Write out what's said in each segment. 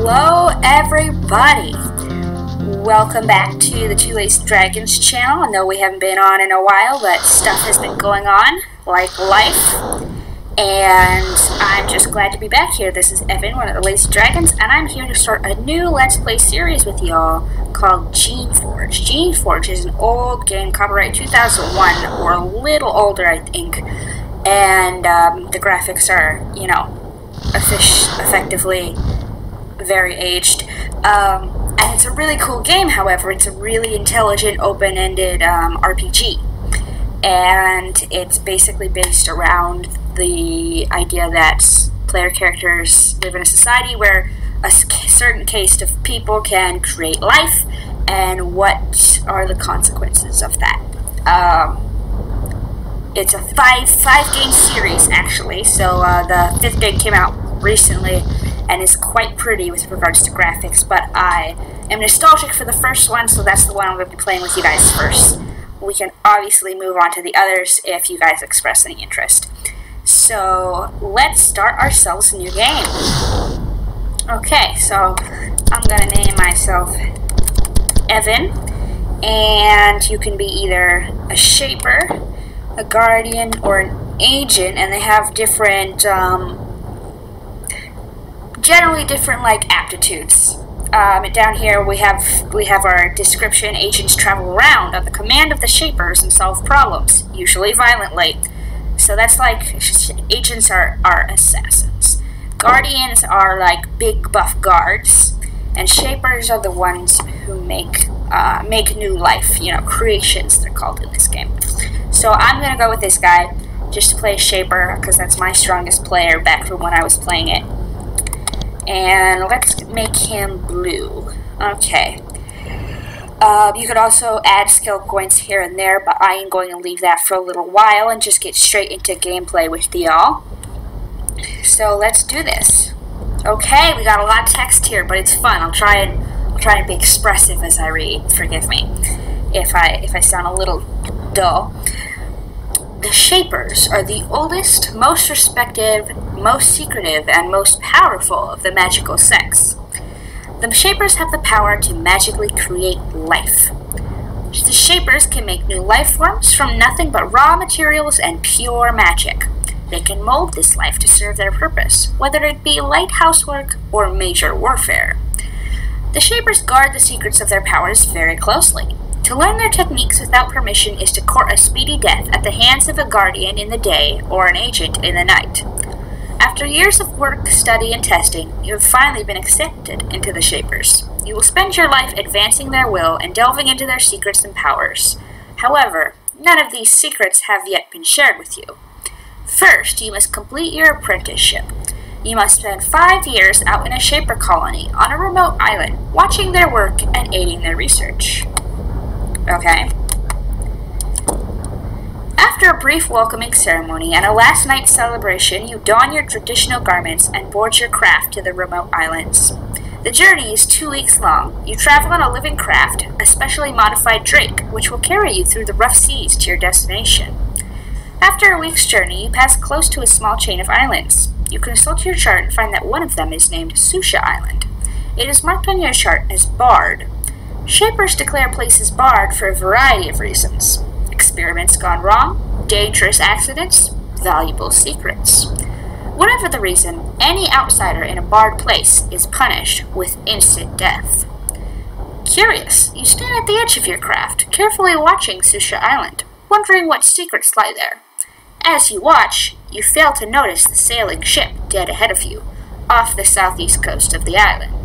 Hello everybody! Welcome back to the Two-Laced Dragons channel. I know we haven't been on in a while, but stuff has been going on, like life. And I'm just glad to be back here. This is Evan, one of the Laced Dragons, and I'm here to start a new Let's Play series with y'all called Geneforge. Geneforge is an old game, copyright 2001, or a little older, I think. And the graphics are, you know, effectively very aged. And it's a really cool game, however. It's a really intelligent, open-ended RPG. And it's basically based around the idea that player characters live in a society where a certain caste of people can create life, and what are the consequences of that. It's a five game series, actually, so the 5th game came out recently and is quite pretty with regards to graphics, but I am nostalgic for the first one, so that's the one I'm going to be playing with you guys first. We can obviously move on to the others if you guys express any interest. So let's start ourselves a new game. Okay, so I'm going to name myself Evan, and you can be either a shaper, a guardian, or an agent, and they have different, generally different, like, aptitudes. Down here we have our description. Agents travel around on the command of the shapers and solve problems, usually violently. So that's like, agents are assassins. Guardians are like big buff guards, and shapers are the ones who make new life, you know, creations they're called in this game. So I'm gonna go with this guy just to play shaper because that's my strongest player back from when I was playing it. And let's make him blue. Okay. You could also add skill points here and there, but I am going to leave that for a little while and just get straight into gameplay with y'all. So let's do this. Okay, we got a lot of text here, but it's fun. I'll try and be expressive as I read. Forgive me if I sound a little dull. The Shapers are the oldest, most respected, most secretive, and most powerful of the magical sects. The Shapers have the power to magically create life. The Shapers can make new life forms from nothing but raw materials and pure magic. They can mold this life to serve their purpose, whether it be light housework or major warfare. The Shapers guard the secrets of their powers very closely. To learn their techniques without permission is to court a speedy death at the hands of a guardian in the day or an agent in the night. After years of work, study, and testing, you have finally been accepted into the Shapers. You will spend your life advancing their will and delving into their secrets and powers. However, none of these secrets have yet been shared with you. First, you must complete your apprenticeship. You must spend 5 years out in a Shaper colony on a remote island, watching their work and aiding their research. Okay. After a brief welcoming ceremony and a last night's celebration, you don your traditional garments and board your craft to the remote islands. The journey is 2 weeks long. You travel on a living craft, a specially modified drake, which will carry you through the rough seas to your destination. After a week's journey, you pass close to a small chain of islands. You consult your chart and find that one of them is named Sucia Island. It is marked on your chart as barred. Shapers declare places barred for a variety of reasons. Experiments gone wrong, dangerous accidents, valuable secrets. Whatever the reason, any outsider in a barred place is punished with instant death. Curious, you stand at the edge of your craft, carefully watching Sucia Island, wondering what secrets lie there. As you watch, you fail to notice the sailing ship dead ahead of you, off the southeast coast of the island.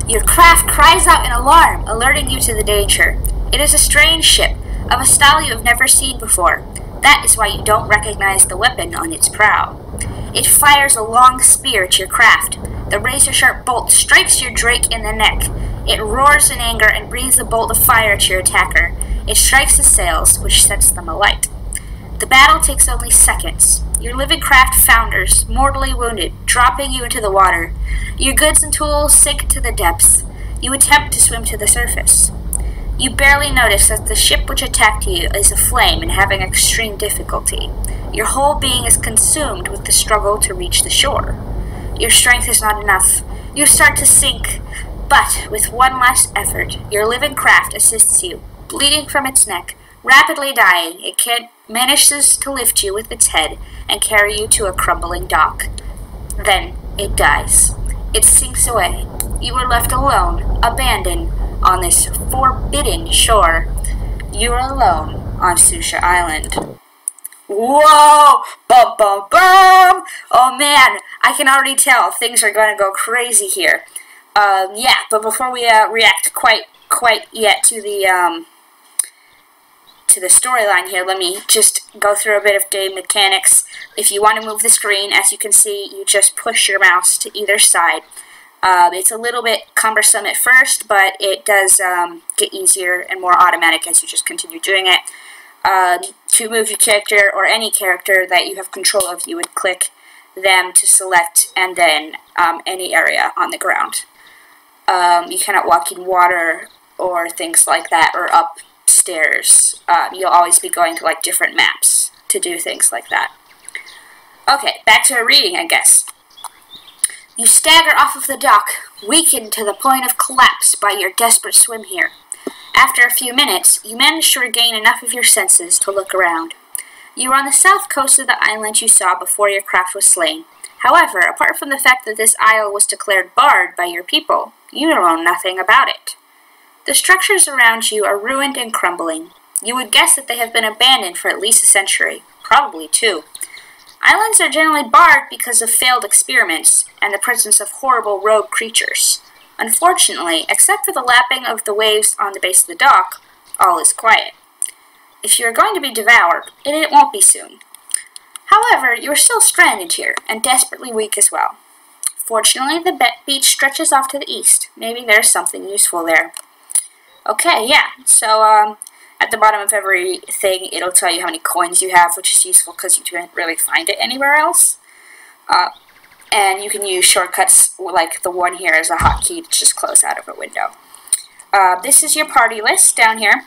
Your craft cries out in alarm, alerting you to the danger. It is a strange ship, of a style you have never seen before. That is why you don't recognize the weapon on its prow. It fires a long spear at your craft. The razor-sharp bolt strikes your drake in the neck. It roars in anger and breathes a bolt of fire at your attacker. It strikes the sails, which sets them alight. The battle takes only seconds. Your living craft founders, mortally wounded, dropping you into the water. Your goods and tools sink to the depths. You attempt to swim to the surface. You barely notice that the ship which attacked you is aflame and having extreme difficulty. Your whole being is consumed with the struggle to reach the shore. Your strength is not enough. You start to sink. But, with one last effort, your living craft assists you. Bleeding from its neck, rapidly dying, it manages to lift you with its head and carry you to a crumbling dock. Then, it dies. It sinks away. You are left alone, abandoned, on this forbidden shore. You are alone on Sucia Island. Whoa! Bum bum bum! Oh man, I can already tell things are going to go crazy here. Yeah, but before we react quite yet to the storyline here, let me just go through a bit of game mechanics. If you want to move the screen, as you can see, you just push your mouse to either side. It's a little bit cumbersome at first, but it does get easier and more automatic as you just continue doing it. To move your character, or any character that you have control of, you would click them to select, and then any area on the ground. You cannot walk in water or things like that, or upstairs. You'll always be going to like different maps to do things like that. Okay, back to our reading, I guess. You stagger off of the dock, weakened to the point of collapse by your desperate swim here. After a few minutes, you manage to regain enough of your senses to look around. You are on the south coast of the island you saw before your craft was slain. However, apart from the fact that this isle was declared barred by your people, you know nothing about it. The structures around you are ruined and crumbling. You would guess that they have been abandoned for at least a century, probably 2. Islands are generally barred because of failed experiments and the presence of horrible rogue creatures. Unfortunately, except for the lapping of the waves on the base of the dock, all is quiet. If you are going to be devoured, it won't be soon. However, you are still stranded here, and desperately weak as well. Fortunately, the beach stretches off to the east. Maybe there's something useful there. Okay, yeah, so at the bottom of everything, it'll tell you how many coins you have, which is useful because you can't really find it anywhere else. And you can use shortcuts like the one here as a hotkey to just close out of a window. This is your party list down here.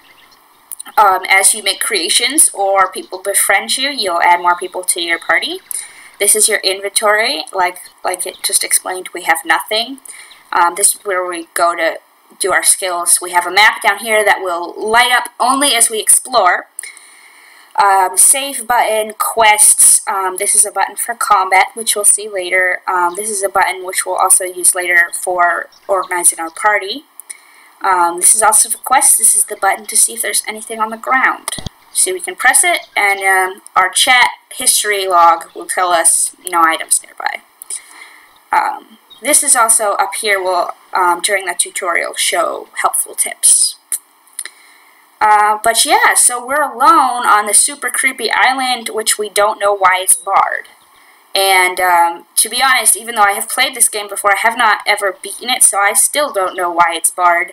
As you make creations or people befriend you, you'll add more people to your party. This is your inventory. Like it just explained, we have nothing. This is where we go to do our skills. We have a map down here that will light up only as we explore. Save button, quests, this is a button for combat, which we'll see later. This is a button which we'll also use later for organizing our party. This is also for quests. This is the button to see if there's anything on the ground. So we can press it, and our chat history log will tell us no items nearby. This is also up here will, during the tutorial, show helpful tips. But yeah, so we're alone on the super creepy island, which we don't know why it's barred. And to be honest, even though I have played this game before, I have not ever beaten it, so I still don't know why it's barred.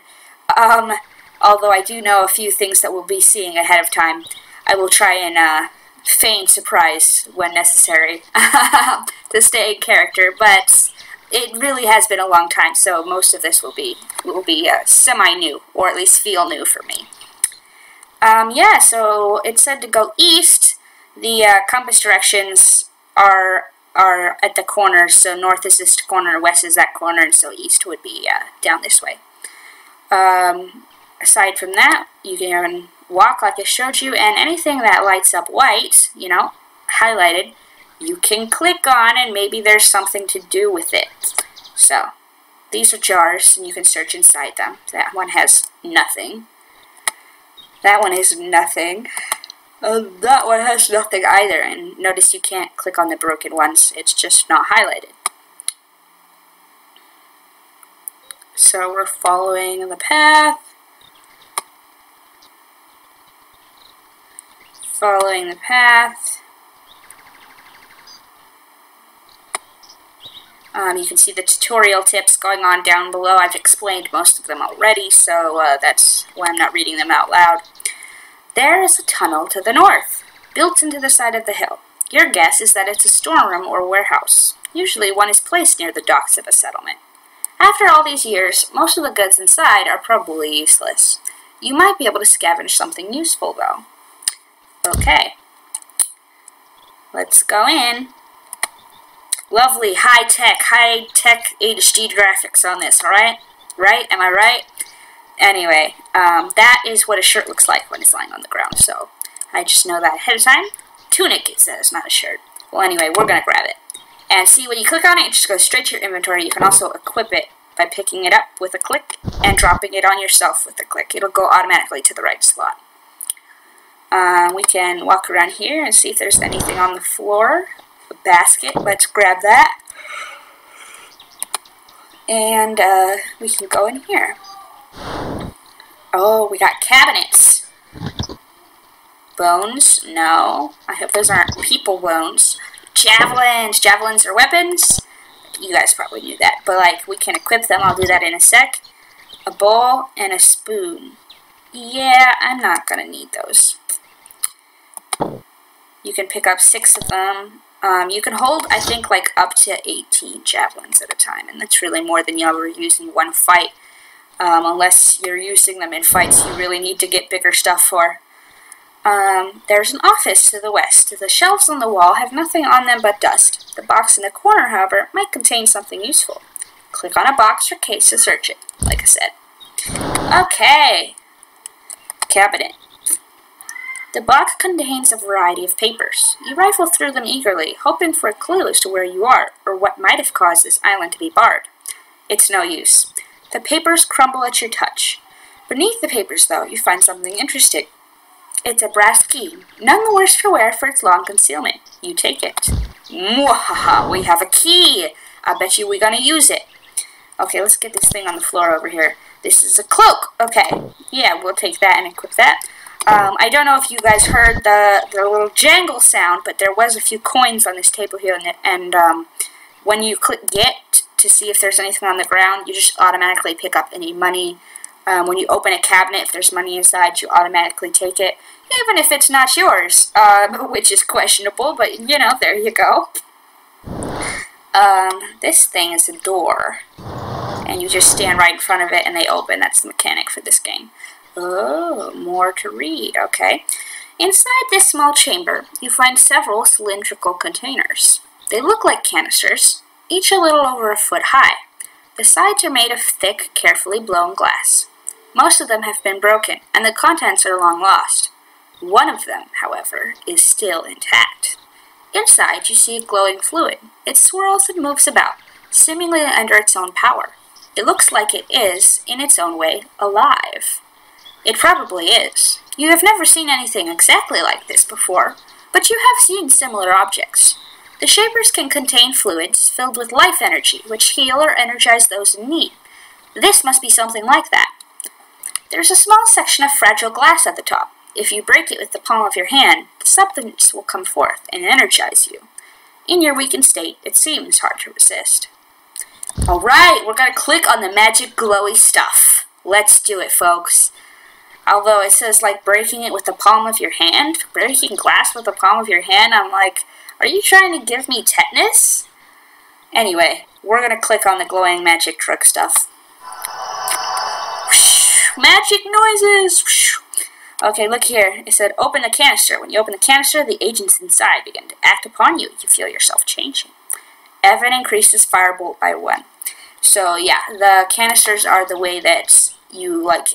Although I do know a few things that we'll be seeing ahead of time. I will try and feign surprise when necessary to stay in character, but it really has been a long time, so most of this will be semi-new, or at least feel new for me. Yeah, so it said to go east. The compass directions are at the corners, so north is this corner, west is that corner, and so east would be down this way. Aside from that, you can walk like I showed you, and anything that lights up white, you know, highlighted, you can click on, and maybe there's something to do with it. So, these are jars, and you can search inside them. That one has nothing. That one has nothing. That one has nothing either, and notice you can't click on the broken ones, it's just not highlighted. So we're following the path. Following the path. You can see the tutorial tips going on down below. I've explained most of them already, so that's why I'm not reading them out loud. There is a tunnel to the north, built into the side of the hill. Your guess is that it's a storeroom or warehouse. Usually one is placed near the docks of a settlement. After all these years, most of the goods inside are probably useless. You might be able to scavenge something useful, though. Okay. Let's go in. Lovely, high-tech HD graphics on this, alright? Right? Am I right? Anyway, that is what a shirt looks like when it's lying on the ground, so I just know that ahead of time. Tunic, it says, not a shirt. Well, anyway, we're gonna grab it. And see, when you click on it, it just goes straight to your inventory. You can also equip it by picking it up with a click and dropping it on yourself with a click. It'll go automatically to the right slot. We can walk around here and see if there's anything on the floor. A basket, let's grab that. And we can go in here. Oh, we got cabinets. Bones? No. I hope those aren't people bones. Javelins! Javelins are weapons. You guys probably knew that. But, like, we can equip them. I'll do that in a sec. A bowl and a spoon. Yeah, I'm not going to need those. You can pick up 6 of them. You can hold, I think, like, up to 18 javelins at a time. And that's really more than you'll ever use in one fight. Unless you're using them in fights you really need to get bigger stuff for. There's an office to the west. The shelves on the wall have nothing on them but dust. The box in the corner, however, might contain something useful. Click on a box or case to search it, like I said. Okay. Cabinet. The box contains a variety of papers. You rifle through them eagerly, hoping for a clue as to where you are, or what might have caused this island to be barred. It's no use. The papers crumble at your touch. Beneath the papers, though, you find something interesting. It's a brass key, none the worse for wear for its long concealment. You take it. Mwahaha, we have a key! I bet you we're gonna use it. Okay, let's get this thing on the floor over here. This is a cloak. Okay, yeah, we'll take that and equip that. I don't know if you guys heard the little jangle sound, but there was a few coins on this table here, and when you click get to see if there's anything on the ground, you just automatically pick up any money. When you open a cabinet, if there's money inside, you automatically take it, even if it's not yours, which is questionable, but, you know, there you go. This thing is a door, and you just stand right in front of it and they open. That's the mechanic for this game. Oh, more to read, okay. Inside this small chamber, you find several cylindrical containers. They look like canisters, each a little over a foot high. The sides are made of thick, carefully blown glass. Most of them have been broken, and the contents are long lost. One of them, however, is still intact. Inside, you see a glowing fluid. It swirls and moves about, seemingly under its own power. It looks like it is, in its own way, alive. It probably is. You have never seen anything exactly like this before, but you have seen similar objects. The shapers can contain fluids filled with life energy, which heal or energize those in need. This must be something like that. There's a small section of fragile glass at the top. If you break it with the palm of your hand, the substance will come forth and energize you. In your weakened state, it seems hard to resist. Alright, we're going to click on the magic glowy stuff. Let's do it, folks. Although it says, like, breaking it with the palm of your hand, breaking glass with the palm of your hand, I'm like, are you trying to give me tetanus? Anyway, we're going to click on the glowing magic truck stuff. Magic noises! Okay, look here. It said, open the canister. When you open the canister, the agents inside begin to act upon you. You feel yourself changing. Evan increases firebolt by 1. So, yeah, the canisters are the way that you, like,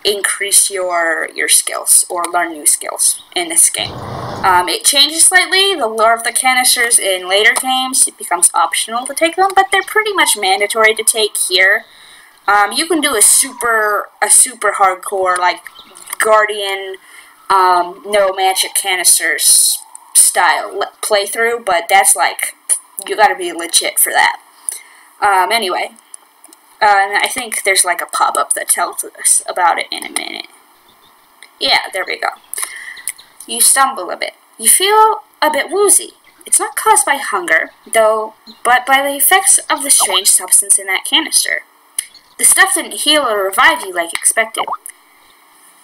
increase your skills or learn new skills in this game. It changes slightly. The lore of the canisters in later games, it becomes optional to take them, but they're pretty much mandatory to take here. You can do a super hardcore, like, Guardian, no magic canisters style playthrough, but that's like, you gotta be legit for that. Anyway. And I think there's like a pop-up that tells us about it in a minute. Yeah, there we go. You stumble a bit. You feel a bit woozy. It's not caused by hunger, though, but by the effects of the strange substance in that canister. The stuff didn't heal or revive you like expected.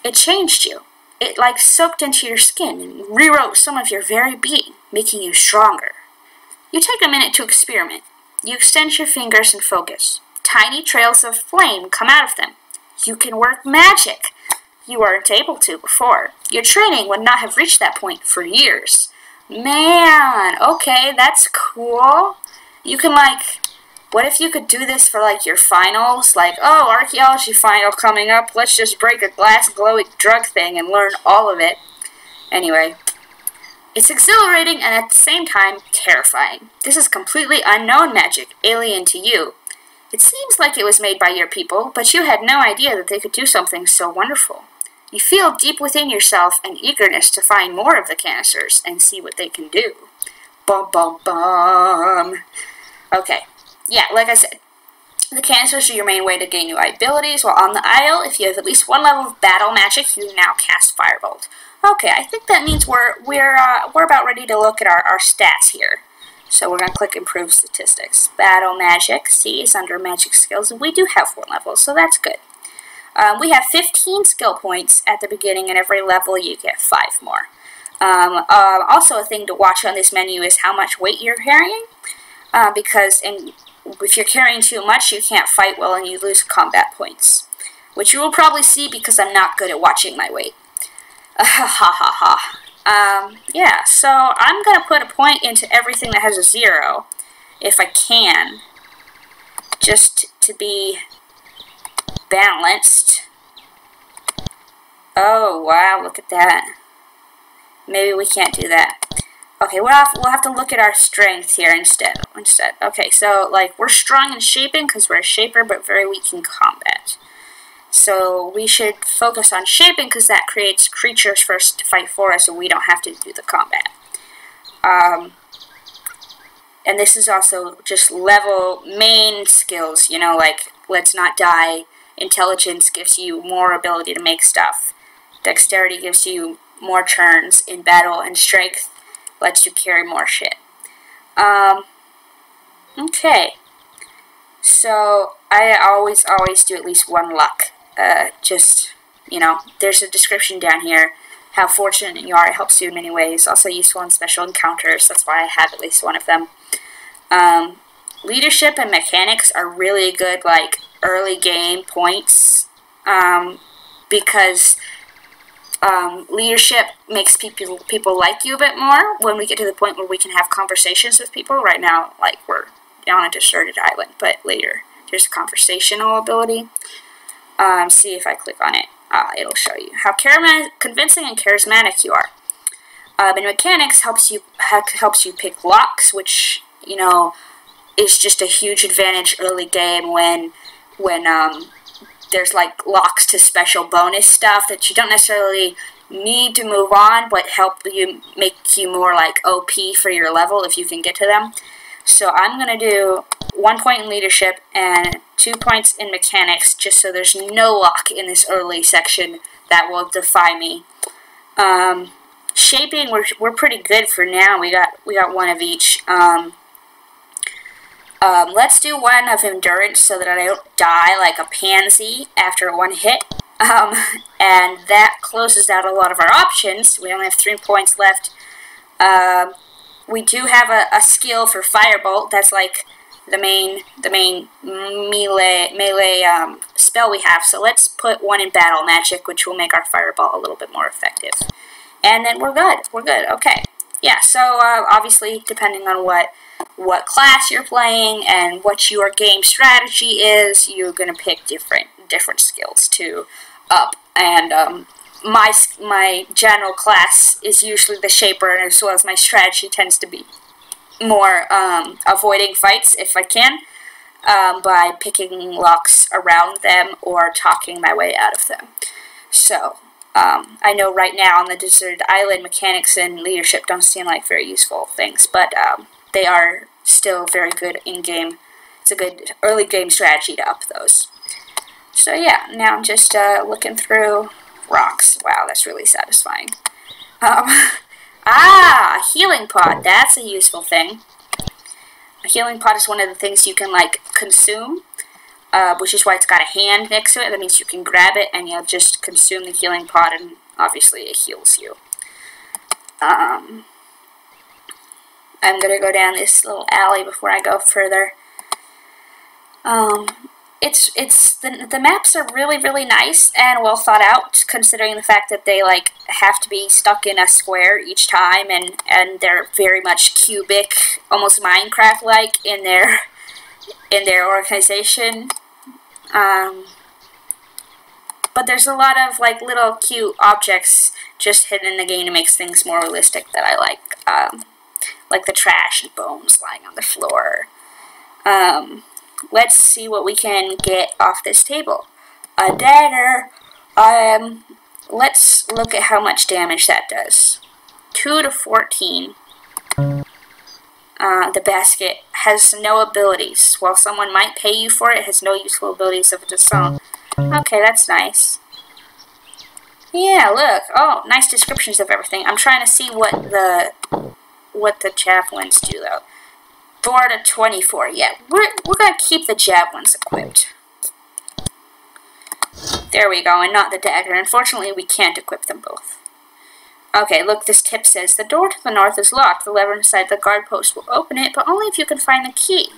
It changed you. It like soaked into your skin and rewrote some of your very being, making you stronger. You take a minute to experiment. You extend your fingers and focus. Tiny trails of flame come out of them. You can work magic. You weren't able to before. Your training would not have reached that point for years. Man, okay, that's cool. You can, like, what if you could do this for, like, your finals? Like, oh, archaeology final coming up. Let's just break a glass glowing drug thing and learn all of it. Anyway, it's exhilarating and at the same time terrifying. This is completely unknown magic, alien to you. It seems like it was made by your people, but you had no idea that they could do something so wonderful. You feel deep within yourself an eagerness to find more of the canisters and see what they can do. Bum bum bum. Okay, yeah, like I said, the canisters are your main way to gain new abilities. While on the Isle, if you have at least one level of battle magic, you now cast Firebolt. Okay, I think that means we're about ready to look at our stats here. So we're going to click Improve Statistics. Battle Magic, see, is under Magic Skills, and we do have 4 levels, so that's good. We have 15 skill points at the beginning, and every level you get 5 more. Also a thing to watch on this menu is how much weight you're carrying, because if you're carrying too much, you can't fight well and you lose combat points, which you will probably see because I'm not good at watching my weight. Ha ha ha. Yeah, so I'm going to put a point into everything that has a 0, if I can, just to be balanced. Oh, wow, look at that. Maybe we can't do that. Okay, we'll have to look at our strength here instead. Okay, so, like, we're strong in shaping because we're a shaper, but very weak in combat. So we should focus on shaping because that creates creatures for us to fight for us, so we don't have to do the combat. And this is also just level main skills, you know, like Let's Not Die. Intelligence gives you more ability to make stuff. Dexterity gives you more turns in battle, and strength lets you carry more shit. Okay. So I always do at least 1 luck. Just, you know, there's a description down here. How fortunate you are, it helps you in many ways. Also useful in special encounters, that's why I have at least 1 of them. Leadership and mechanics are really good, like, early game points, because leadership makes people like you a bit more when we get to the point where we can have conversations with people. Right now, like, we're on a deserted island, but later there's a conversational ability. See if I click on it, it'll show you how convincing and charismatic you are. And mechanics helps you pick locks, which, you know, is just a huge advantage early game when there's, like, locks to special bonus stuff that you don't necessarily need to move on, but make you more, like, OP for your level if you can get to them. So I'm going to do 1 point in leadership and 2 points in mechanics, just so there's no luck in this early section that will defy me. Shaping, we're pretty good for now. We got 1 of each. Let's do 1 of endurance so that I don't die like a pansy after 1 hit. And that closes out a lot of our options. We only have 3 points left. We do have a skill for Firebolt. That's like the main melee spell we have. So let's put 1 in battle magic, which will make our Fireball a little bit more effective. And then we're good. We're good. Okay. Yeah. So obviously, depending on what class you're playing and what your game strategy is, you're gonna pick different skills to up. And my general class is usually the shaper, and as well as my strategy tends to be more avoiding fights if I can, by picking locks around them or talking my way out of them. So I know right now on the deserted island, mechanics and leadership don't seem like very useful things, but they are still very good in game. It's a good early game strategy to up those. So yeah, now I'm just looking through rocks. Wow, that's really satisfying. A healing pod. That's a useful thing. A healing pod is one of the things you can, like, consume, which is why it's got a hand next to it. That means you can grab it and you'll just consume the healing pod, and obviously it heals you. I'm going to go down this little alley before I go further. the maps are really, really nice and well thought out, considering the fact that they like have to be stuck in a square each time, and they're very much cubic, almost Minecraft-like in their organization. But there's a lot of like little cute objects just hidden in the game to make things more realistic that I like the trash and bones lying on the floor. Let's see what we can get off this table. A dagger. Let's look at how much damage that does. 2 to 14. The basket has no abilities. While someone might pay you for it, it has no useful abilities of its own. Okay, that's nice. Yeah, look. Oh, nice descriptions of everything. I'm trying to see what the javelins do, though. 4 to 24. Yeah, we're gonna keep the javelins equipped. There we go, and not the dagger. Unfortunately, we can't equip them both. Okay, look, this tip says, the door to the north is locked. The lever inside the guard post will open it, but only if you can find the key.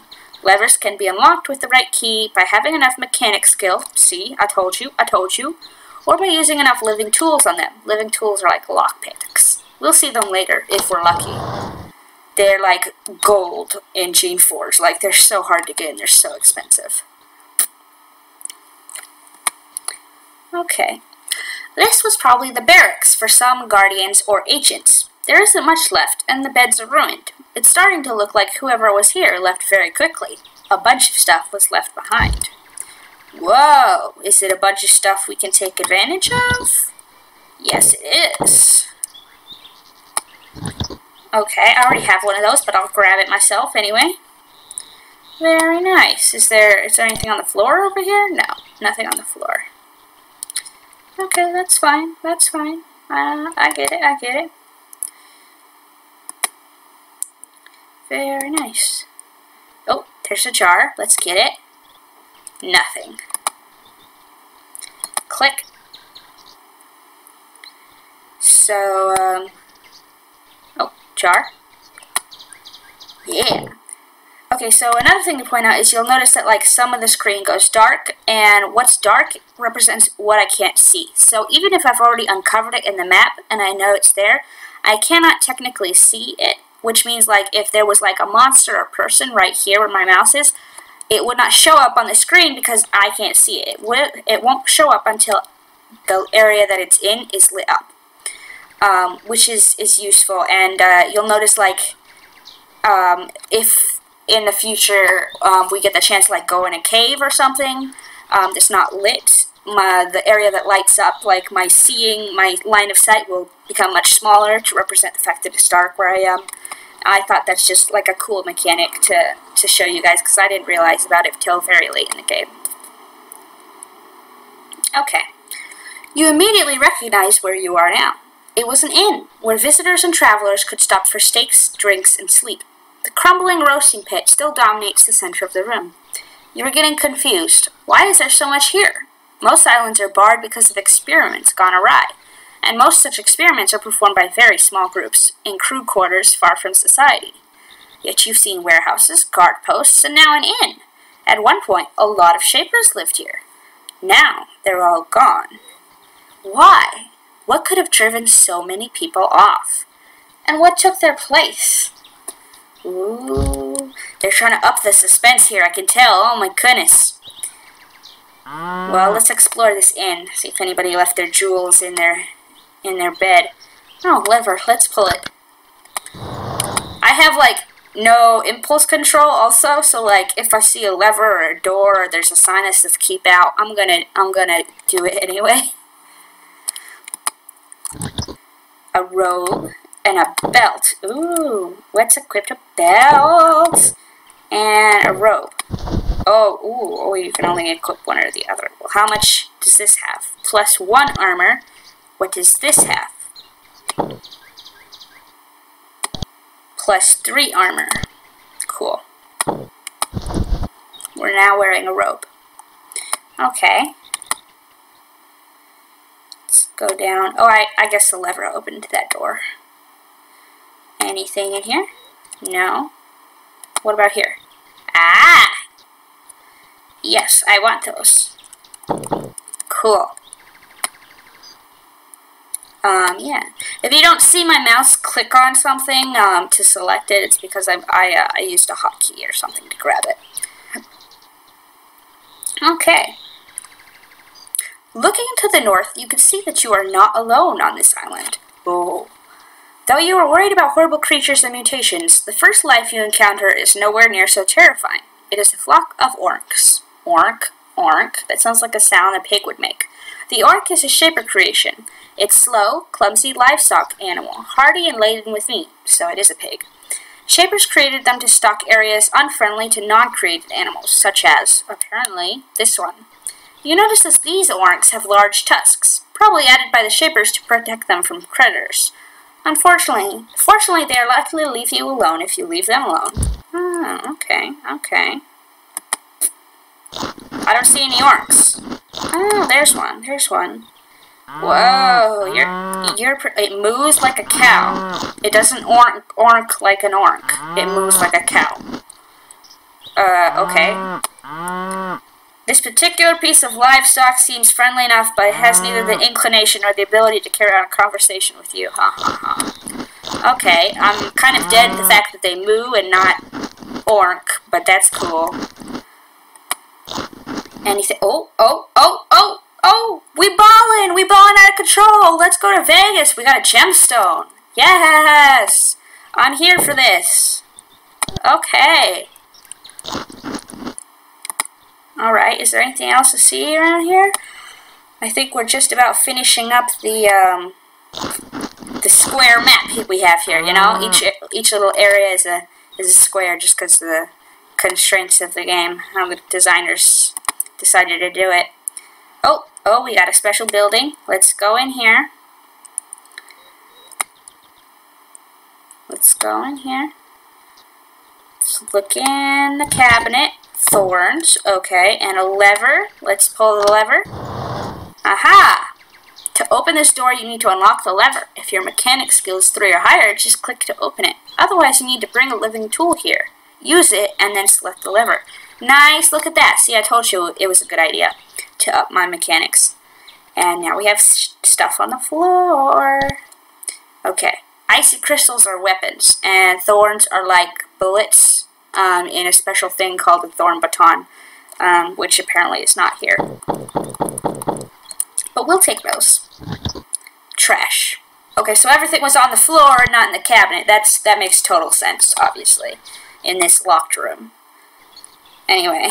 Levers can be unlocked with the right key by having enough mechanic skill. See, I told you. Or by using enough living tools on them. Living tools are like lockpicks. We'll see them later, if we're lucky. They're like gold in Geneforge. Like, they're so hard to get and they're so expensive. Okay. This was probably the barracks for some guardians or agents. There isn't much left, and the beds are ruined. It's starting to look like whoever was here left very quickly. A bunch of stuff was left behind. Whoa! Is it a bunch of stuff we can take advantage of? Yes, it is. Okay, I already have one of those, but I'll grab it myself anyway. Very nice. Is there anything on the floor over here? No, nothing on the floor. Okay, that's fine. That's fine. I get it. Very nice. Oh, there's a jar. Let's get it. Nothing. Click. So, oh, jar. Yeah. Okay, so another thing to point out is you'll notice that like some of the screen goes dark, and what's dark represents what I can't see. So even if I've already uncovered it in the map and I know it's there, I cannot technically see it, which means like if there was like a monster or person right here where my mouse is, it would not show up on the screen because I can't see it. It won't show up until the area that it's in is lit up, which is useful. And you'll notice like if in the future we get the chance to like go in a cave or something that's not lit, the area that lights up, like my line of sight will become much smaller to represent the fact that it's dark where I am. I thought that's just like a cool mechanic to show you guys, because I didn't realize about it till very late in the game. Okay. You immediately recognize where you are now. It was an inn, where visitors and travelers could stop for steaks, drinks, and sleep. The crumbling roasting pit still dominates the center of the room. You are getting confused. Why is there so much here? Most islands are barred because of experiments gone awry, and most such experiments are performed by very small groups, in crew quarters far from society. Yet you've seen warehouses, guard posts, and now an inn. At one point, a lot of shapers lived here. Now, they're all gone. Why? What could have driven so many people off? And what took their place? Ooh, they're trying to up the suspense here, I can tell. Oh my goodness. Well, let's explore this inn. See if anybody left their jewels in their bed. Oh, lever. Let's pull it. I have like no impulse control also, so like if I see a lever or a door or there's a sign that says keep out, I'm gonna do it anyway. A robe and a belt. Ooh, let's equip a belt and a robe. Oh, you can only equip one or the other. Well, how much does this have? +1 armor. What does this have? +3 armor. Cool. We're now wearing a robe. Okay. Let's go down. Oh, I guess the lever opened that door. Anything in here? No. What about here? Ah! Yes, I want those. Cool. Yeah. If you don't see my mouse click on something to select it, it's because I used a hotkey or something to grab it. Okay. Looking to the north, you can see that you are not alone on this island. Oh. Though you are worried about horrible creatures and mutations, the first life you encounter is nowhere near so terrifying. It is a flock of orcs. Orc, orc. That sounds like a sound a pig would make. The orc is a shaper creation. It's slow, clumsy livestock animal, hardy and laden with meat, so it is a pig. Shapers created them to stalk areas unfriendly to non-created animals, such as, apparently, this one. You notice that these orcs have large tusks, probably added by the shapers to protect them from predators. Fortunately, they are likely to leave you alone if you leave them alone. Oh, okay. I don't see any orcs. Oh, there's one. Whoa, it moves like a cow. It doesn't orc like an orc. It moves like a cow. Okay. This particular piece of livestock seems friendly enough, but it has neither the inclination or the ability to carry on a conversation with you. Okay, I'm kind of dead to the fact that they moo and not orc, but that's cool. Anything? Oh! We ballin' out of control. Let's go to Vegas. We got a gemstone. Yes, I'm here for this. Okay. Alright, is there anything else to see around here? I think we're just about finishing up the square map we have here, you know? Each little area is a square just because of the constraints of the game, how the designers decided to do it. Oh, we got a special building. Let's go in here. Let's look in the cabinet. Thorns, okay, and a lever. Let's pull the lever. Aha! To open this door, you need to unlock the lever. If your mechanic skill is 3 or higher, just click to open it. Otherwise, you need to bring a living tool here. Use it, and then select the lever. Nice, look at that. See, I told you it was a good idea to up my mechanics. And now we have stuff on the floor. Okay, icy crystals are weapons, and thorns are like bullets. In a special thing called a thorn baton, which apparently is not here. But we'll take those. Trash. Okay, so everything was on the floor, not in the cabinet. That makes total sense, obviously, in this locked room. Anyway,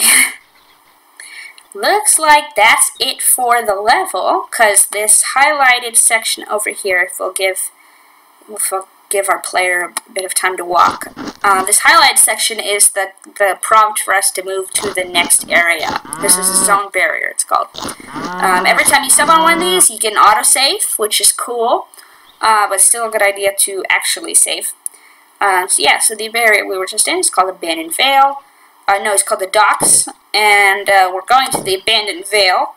looks like that's it for the level, because this highlighted section over here will give our player a bit of time to walk. This highlight section is the prompt for us to move to the next area. This is a zone barrier, it's called. Every time you step on one of these, you get an autosave, which is cool, but still a good idea to actually save. So the barrier we were just in is called Abandoned Vale. No, it's called the Docks, and we're going to the Abandoned Vale.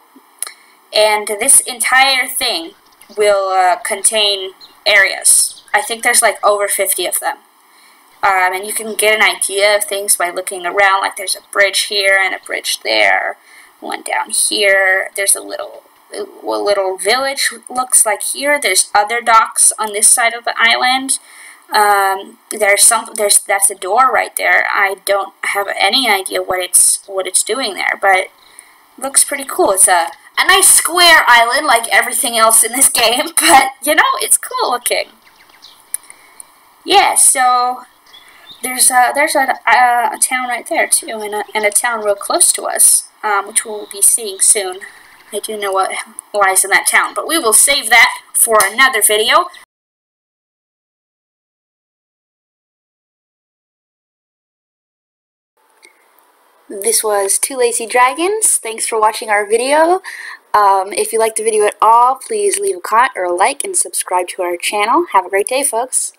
And this entire thing will contain areas. I think there's like over 50 of them. And you can get an idea of things by looking around, like there's a bridge here and a bridge there, one down here. There's a little village looks like here. There's other docks on this side of the island. That's a door right there. I don't have any idea what it's doing there, but it looks pretty cool. It's a nice square island like everything else in this game, but you know, it's cool looking. Yeah, so there's a town right there too, and a town real close to us, which we'll be seeing soon. I do know what lies in that town, but we will save that for another video. This was Two Lazy Dragons. Thanks for watching our video. If you liked the video at all, please leave a comment or a like and subscribe to our channel. Have a great day, folks.